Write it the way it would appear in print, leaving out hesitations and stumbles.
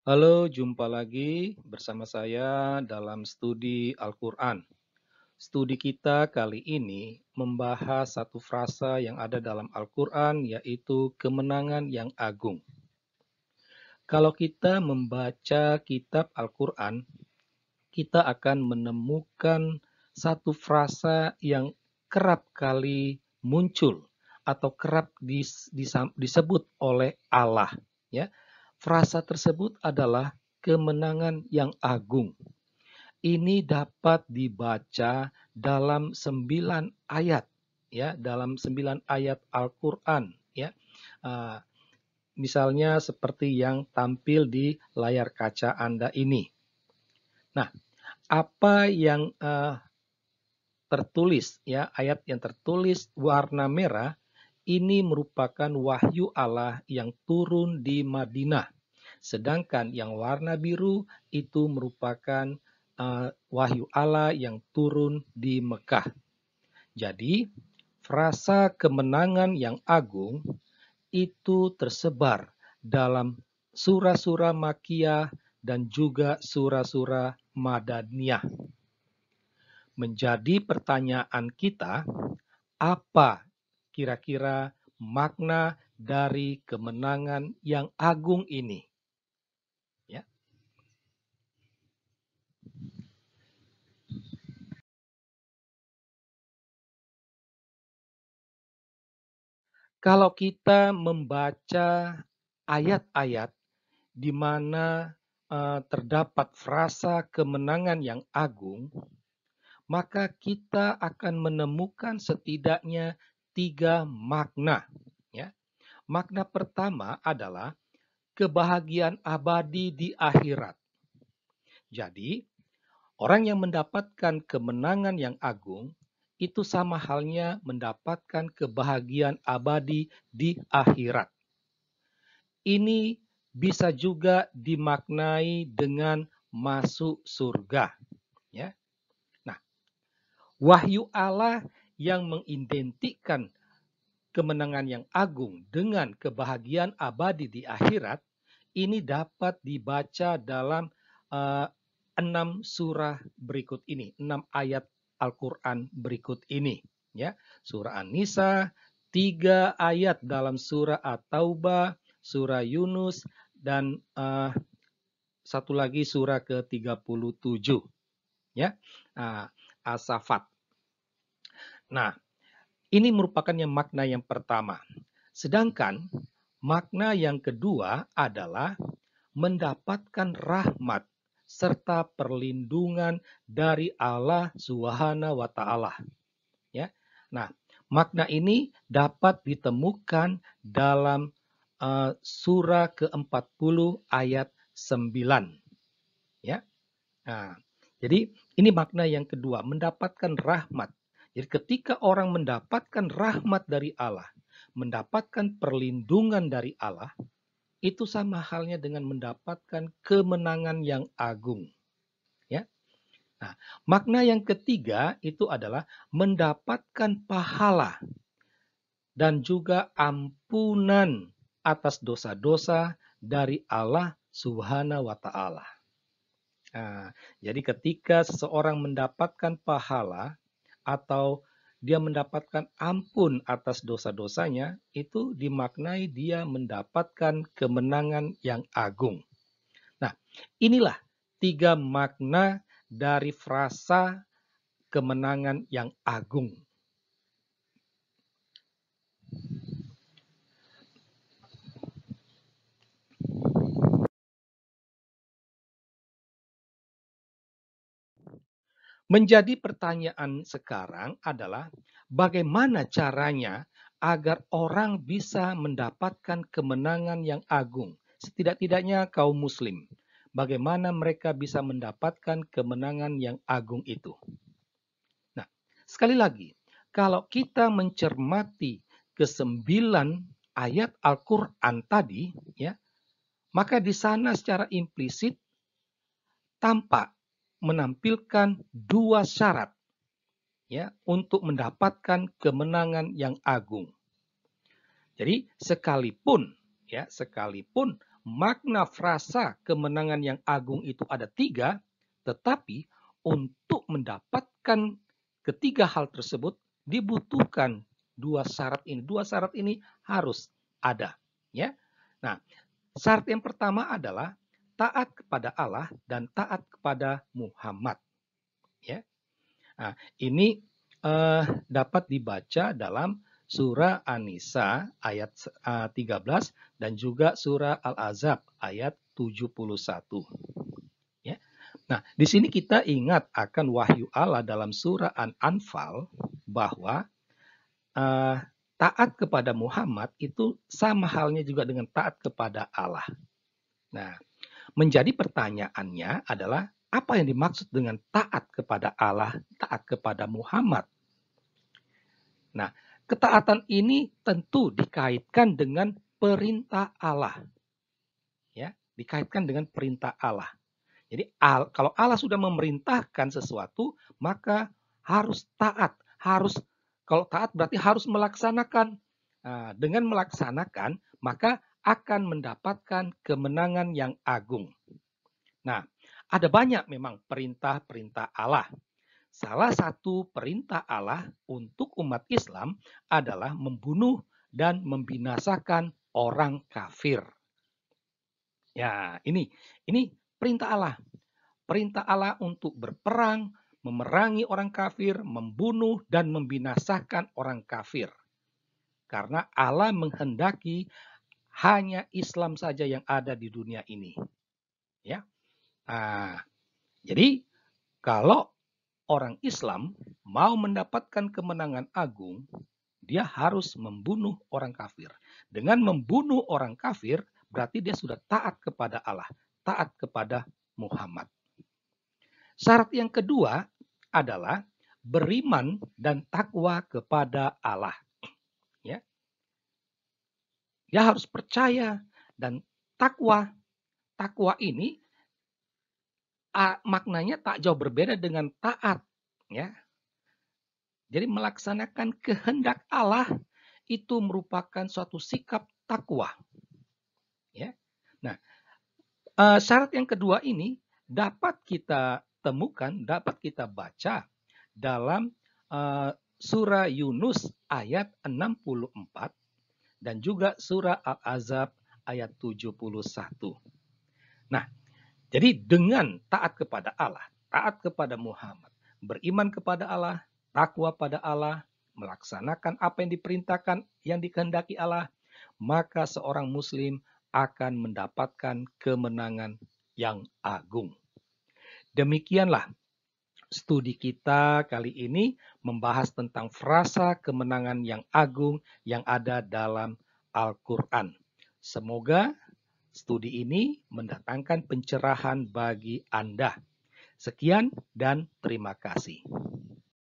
Halo, jumpa lagi bersama saya dalam studi Al-Quran. Studi kita kali ini membahas satu frasa yang ada dalam Al-Quran, yaitu kemenangan yang agung. Kalau kita membaca kitab Al-Quran, kita akan menemukan satu frasa yang kerap kali muncul atau kerap disebut oleh Allah. Ya, frasa tersebut adalah kemenangan yang agung. Ini dapat dibaca dalam 9 ayat, ya, dalam 9 ayat Al-Quran, ya. Uh, Misalnya seperti yang tampil di layar kaca Anda ini. Nah, apa yang tertulis, ya, ayat yang tertulis warna merah ini merupakan wahyu Allah yang turun di Madinah. Sedangkan yang warna biru itu merupakan wahyu Allah yang turun di Mekah. Jadi, frasa kemenangan yang agung itu tersebar dalam surah-surah Makkiyah dan juga surah-surah Madaniyah. Menjadi pertanyaan kita, apa kira-kira makna dari kemenangan yang agung ini? Ya. Kalau kita membaca ayat-ayat di mana terdapat frasa kemenangan yang agung, maka kita akan menemukan setidaknya 3 makna. Ya. Makna pertama adalah kebahagiaan abadi di akhirat. Jadi, orang yang mendapatkan kemenangan yang agung itu sama halnya mendapatkan kebahagiaan abadi di akhirat. Ini bisa juga dimaknai dengan masuk surga. Ya. Nah, wahyu Allah yang mengidentikan kemenangan yang agung dengan kebahagiaan abadi di akhirat ini dapat dibaca dalam 6 surah berikut ini, 6 ayat Al-Quran berikut ini. Ya, surah An-Nisa, 3 ayat dalam surah At-Taubah, surah Yunus, dan satu lagi surah ke-37. Ya, As-Saffat. Nah, ini merupakan makna yang pertama. Sedangkan makna yang kedua adalah mendapatkan rahmat serta perlindungan dari Allah Subhanahu wa taala. Ya. Nah, makna ini dapat ditemukan dalam surah ke-40 ayat 9. Ya. Nah, jadi ini makna yang kedua, mendapatkan rahmat. Jadi ketika orang mendapatkan rahmat dari Allah, mendapatkan perlindungan dari Allah, itu sama halnya dengan mendapatkan kemenangan yang agung. Ya. Nah, makna yang ketiga itu adalah mendapatkan pahala dan juga ampunan atas dosa-dosa dari Allah Subhanahu wa taala. Nah, jadi ketika seseorang mendapatkan pahala atau dia mendapatkan ampun atas dosa-dosanya, itu dimaknai dia mendapatkan kemenangan yang agung. Nah, inilah 3 makna dari frasa kemenangan yang agung. Menjadi pertanyaan sekarang adalah bagaimana caranya agar orang bisa mendapatkan kemenangan yang agung. Setidak-tidaknya kaum muslim. Bagaimana mereka bisa mendapatkan kemenangan yang agung itu. Nah, sekali lagi, kalau kita mencermati ke-9 ayat Al-Quran tadi, ya, maka di sana secara implisit tampak menampilkan 2 syarat, ya, untuk mendapatkan kemenangan yang agung. Jadi sekalipun makna frasa kemenangan yang agung itu ada 3, tetapi untuk mendapatkan ketiga hal tersebut dibutuhkan 2 syarat ini. 2 syarat ini harus ada, ya. Nah, syarat yang pertama adalah taat kepada Allah dan taat kepada Muhammad, ya. Nah, ini dapat dibaca dalam surah An-Nisa ayat 13 dan juga surah Al-Ahzab ayat 71. Ya. Nah, di sini kita ingat akan wahyu Allah dalam surah An-Anfal bahwa taat kepada Muhammad itu sama halnya juga dengan taat kepada Allah. Nah, menjadi pertanyaannya adalah apa yang dimaksud dengan taat kepada Allah, taat kepada Muhammad? Nah, ketaatan ini tentu dikaitkan dengan perintah Allah. Ya, dikaitkan dengan perintah Allah. Jadi kalau Allah sudah memerintahkan sesuatu, maka harus taat. Kalau taat berarti harus melaksanakan. Nah, dengan melaksanakan, maka akan mendapatkan kemenangan yang agung. Nah, ada banyak memang perintah-perintah Allah. Salah satu perintah Allah untuk umat Islam adalah membunuh dan membinasakan orang kafir. Ya, ini perintah Allah. Perintah Allah untuk berperang, memerangi orang kafir, membunuh dan membinasakan orang kafir. Karena Allah menghendaki hanya Islam saja yang ada di dunia ini. Ya. Nah, jadi kalau orang Islam mau mendapatkan kemenangan agung, dia harus membunuh orang kafir. Dengan membunuh orang kafir, berarti dia sudah taat kepada Allah, taat kepada Muhammad. Syarat yang kedua adalah beriman dan takwa kepada Allah. Ya. Dia harus percaya dan takwa. Takwa ini maknanya tak jauh berbeda dengan taat, ya. Jadi melaksanakan kehendak Allah itu merupakan suatu sikap takwa. Ya. Nah, syarat yang kedua ini dapat kita temukan, dapat kita baca dalam surah Yunus ayat 64 dan juga surah Al-Ahzab ayat 71. Nah, jadi dengan taat kepada Allah, taat kepada Muhammad, beriman kepada Allah, takwa pada Allah, melaksanakan apa yang diperintahkan, yang dikehendaki Allah, maka seorang muslim akan mendapatkan kemenangan yang agung. Demikianlah studi kita kali ini membahas tentang frasa kemenangan yang agung yang ada dalam Al-Quran. Semoga studi ini mendatangkan pencerahan bagi Anda. Sekian dan terima kasih.